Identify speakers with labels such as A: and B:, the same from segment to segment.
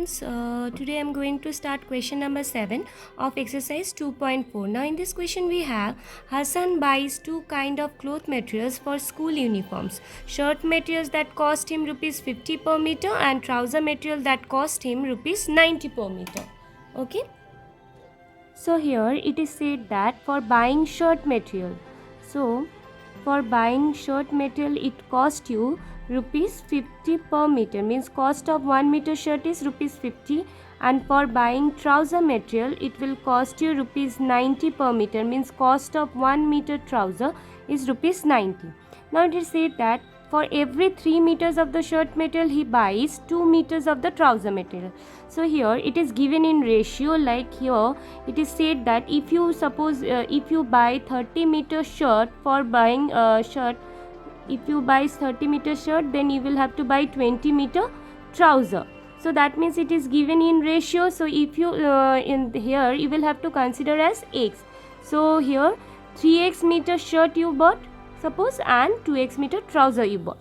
A: students, today I am going to start question number 7 of exercise 2.4. Now in this question we have Hassan buys two kind of cloth materials for school uniforms. Shirt materials that cost him rupees 50 per meter and trouser material that cost him rupees 90 per meter. Okay. So here it is said that for buying shirt material. So for buying shirt material it cost you rupees 50 per meter, means cost of 1 meter shirt is rupees 50, and for buying trouser material it will cost you rupees 90 per meter, means cost of 1 meter trouser is rupees 90. Now it is said that for every 3 meters of the shirt material he buys 2 meters of the trouser material. So here it is given in ratio, like here it is said that if you suppose if you buy 30 meter shirt, for buying shirt, if you buy 30 meter shirt, then you will have to buy 20 meter trouser. So that means it is given in ratio. So if you in here you will have to consider as x. So here 3x meter shirt you bought suppose, and 2x meter trouser you bought.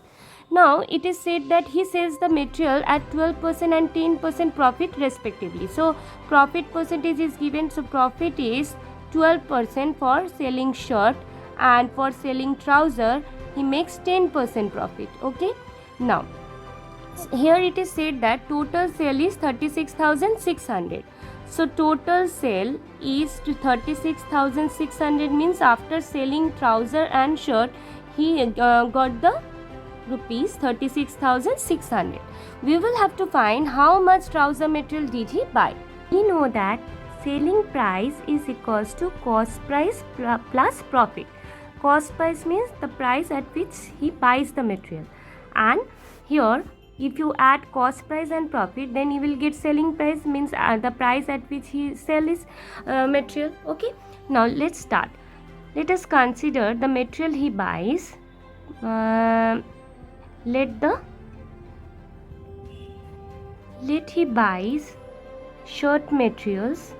A: Now it is said that he sells the material at 12% and 10% profit respectively. So profit percentage is given. So profit is 12% for selling shirt, and for selling trouser he makes 10% profit. Okay. Now here it is said that total sale is 36,600. So total sale is 36,600, means after selling trouser and shirt he got the rupees 36,600. We will have to find how much trouser material did he buy. We know that selling price is equals to cost price plus profit. Cost price means the price at which he buys the material, and here if you add cost price and profit, then you will get selling price, means the price at which he sells material. Okay. Now let's start. Let us consider the material he buys. Let he buys shirt materials.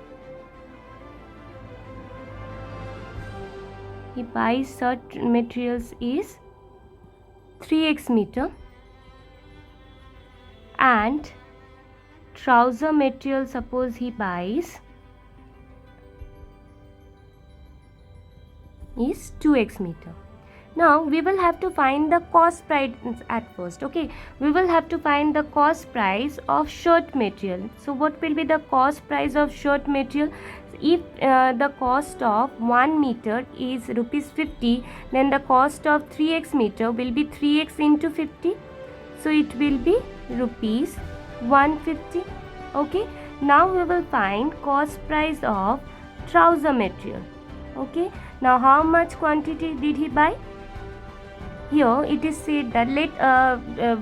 A: He buys shirt materials is 3x meter, and trouser material suppose he buys is 2x meter. Now we will have to find the cost price at first. Okay, we will have to find the cost price of shirt material. So what will be the cost price of shirt material? If the cost of 1 meter is rupees 50, then the cost of 3x meter will be 3x into 50. So it will be rupees 150. Okay. Now we will find cost price of trouser material. Okay. Now how much quantity did he buy? Here it is said that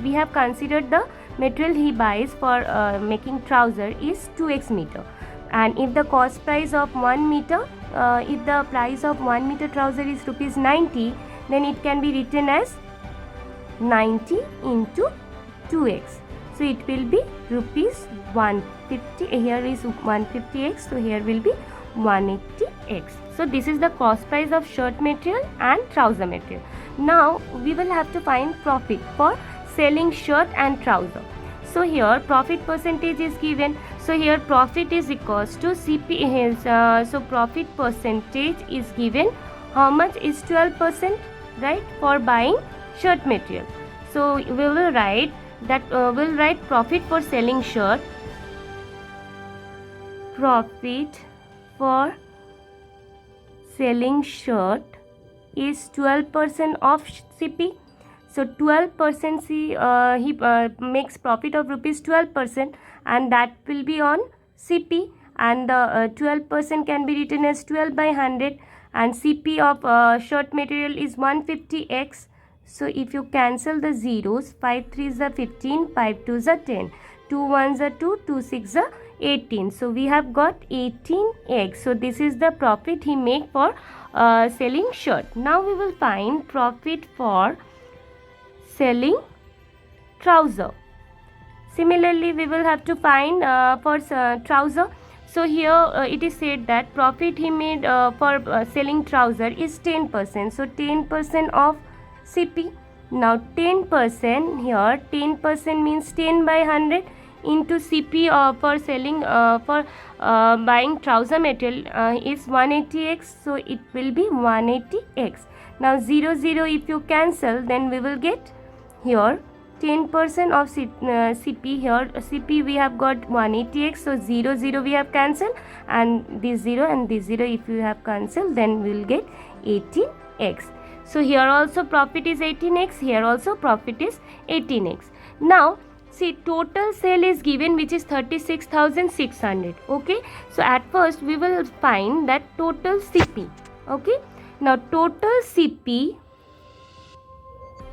A: we have considered the material he buys for making trouser is 2x meter, and if the cost price of 1 meter, if the price of 1 meter trouser is rupees 90, then it can be written as 90 into 2x. So it will be rupees 150. Here is 150x, so here will be 180x. So this is the cost price of shirt material and trouser material. Now we will have to find profit for selling shirt and trouser. So here profit percentage is given. So here profit is equals to CP. So profit percentage is given. How much is 12%, right, for buying shirt material. So we will write that we'll write profit for selling shirt. Profit for selling shirt is 12% of CP. So 12% he makes profit of rupees 12%, and that will be on CP, and the 12% can be written as 12 by 100, and CP of shirt material is 150x. So if you cancel the zeros, 5 3s are 15, 5 2s are 10, 2 1s are 2, 2 6s are 18. So we have got 18x. So this is the profit he make for selling shirt. Now we will find profit for selling trouser. Similarly, we will have to find for trouser. So here it is said that profit he made for selling trouser is 10%. So 10% of CP. Now 10% here, 10% means 10 by 100. into CP for selling for buying trouser material is 180x, so it will be 180x. Now 0 0 if you cancel, then we will get here 10% of CP. Here CP we have got 180x, so 0 0 we have cancelled, and this 0 and this 0 if you have cancelled, then we will get 18x. So here also profit is 18x, here also profit is 18x. Now see, total sale is given, which is 36,600. Okay, so at first we will find that total CP. Okay, now total CP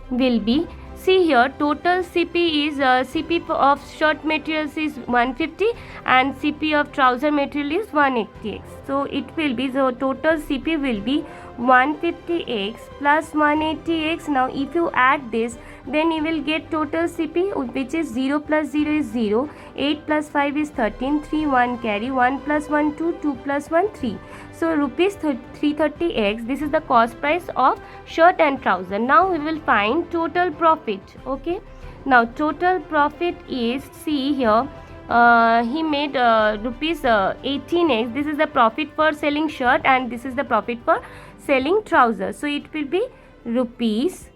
A: will be, see here, total CP is CP of shirt materials is 150 and CP of trouser material is 180x. So it will be, so total CP will be 150x plus 180x. Now if you add this, then you will get total CP, which is 0 plus 0 is 0, 8 plus 5 is 13, 3 1 carry, 1 plus 1 2, 2 plus 1 3. So rupees 330x, this is the cost price of shirt and trouser. Now we will find total profit. Okay, now total profit is, see here, he made rupees 18x. This is the profit for selling shirt and this is the profit for selling trouser. So it will be rupees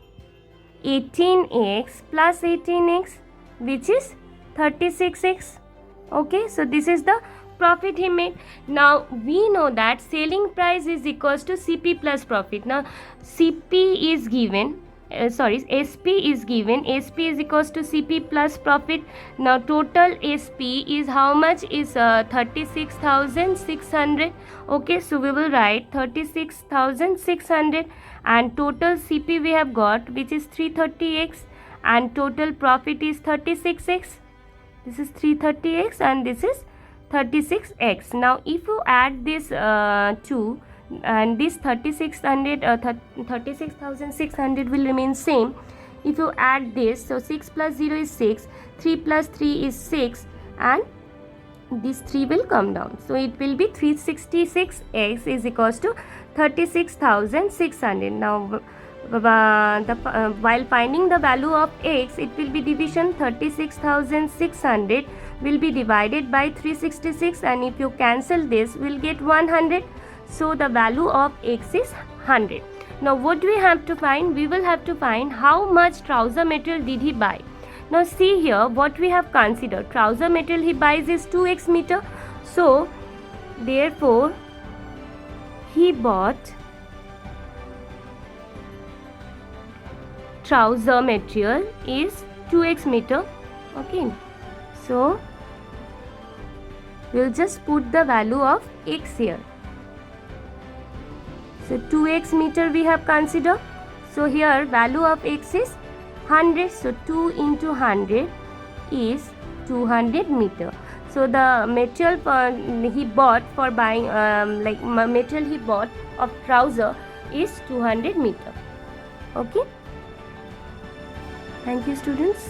A: 18x plus 18x, which is 36x. Okay, so this is the profit he made. Now we know that selling price is equals to CP plus profit. Now CP is given, SP is given, SP is equals to CP plus profit. Now total SP is how much? Is 36,600. Okay, so we will write 36,600, and total CP we have got, which is 330x, and total profit is 36x. This is 330x and this is 36x. Now if you add this 2 and this 36,600 will remain same. If you add this, so 6 plus 0 is 6, 3 plus 3 is 6, and this 3 will come down. So it will be 366x is equals to 36,600. Now while finding the value of x, it will be division. 36,600 will be divided by 366, and if you cancel this, we will get 100. So the value of x is 100. Now what do we have to find? We will have to find how much trouser material did he buy. Now see here what we have considered. Trouser material he buys is 2x meter. So therefore he bought trouser material is 2x meter. Okay, so we'll just put the value of x here. So 2x meter we have considered. So here value of x is 100. So 2 into 100 is 200 meter. So the material he bought for buying material he bought of trouser is 200 meter. Okay. Thank you, students.